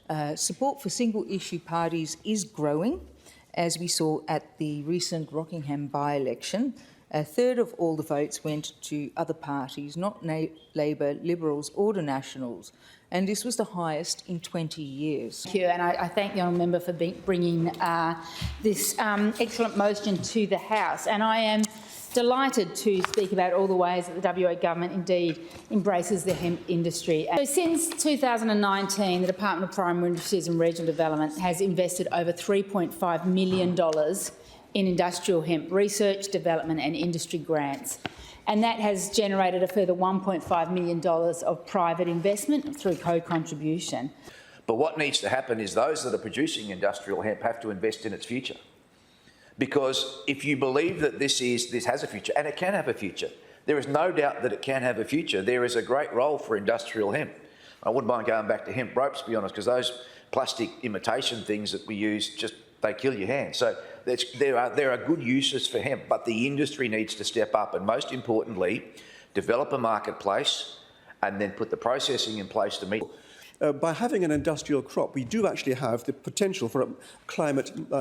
where support for single-issue parties is growing, as we saw at the recent Rockingham by-election. A third of all the votes went to other parties, not Labor, Liberals or the Nationals, and this was the highest in 20 years. Thank you, and I thank the honourable member for bringing this excellent motion to the House, and I am delighted to speak about all the ways that the WA government indeed embraces the hemp industry. So since 2019, the Department of Primary Industries and Regional Development has invested over $3.5 million in industrial hemp research, development and industry grants. And that has generated a further $1.5 million of private investment through co-contribution. But what needs to happen is those that are producing industrial hemp have to invest in its future. Because if you believe that this has a future, and it can have a future, there is no doubt that it can have a future. There is a great role for industrial hemp. I wouldn't mind going back to hemp ropes, to be honest, because those plastic imitation things that we use, they kill your hands. So there are good uses for hemp, but the industry needs to step up and, most importantly, develop a marketplace and then put the processing in place to meet. By having an industrial crop, we do actually have the potential for a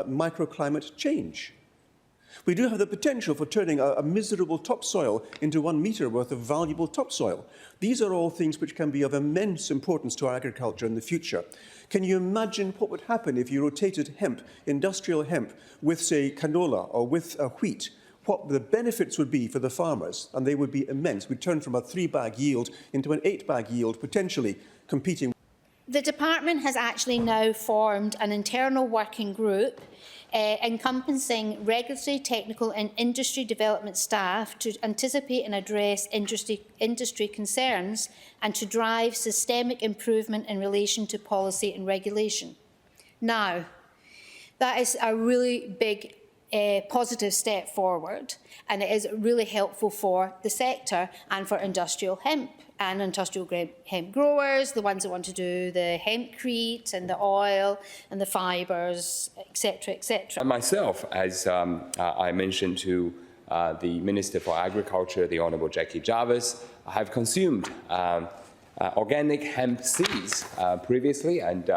microclimate change. We do have the potential for turning a miserable topsoil into 1 metre worth of valuable topsoil. These are all things which can be of immense importance to our agriculture in the future. Can you imagine what would happen if you rotated hemp, industrial hemp, with, say, canola or with wheat? What the benefits would be for the farmers, and they would be immense. We'd turn from a 3-bag yield into an 8-bag yield, potentially competing. The department has actually now formed an internal working group encompassing regulatory, technical and industry development staff to anticipate and address industry concerns and to drive systemic improvement in relation to policy and regulation. Now, that is a really big positive step forward, and it is really helpful for the sector and for industrial hemp and industrial hemp growers, the ones that want to do the hempcrete and the oil and the fibres, etc., etc. Myself, as I mentioned to the Minister for Agriculture, the Honourable Jackie Jarvis, I have consumed organic hemp seeds previously, and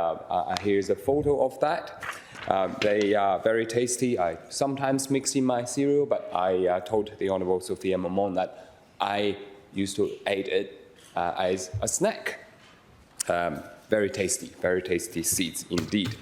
here's a photo of that. They are very tasty. I sometimes mix in my cereal, but I told the Honourable Sophia Momon that I used to eat it as a snack. Very tasty seeds indeed.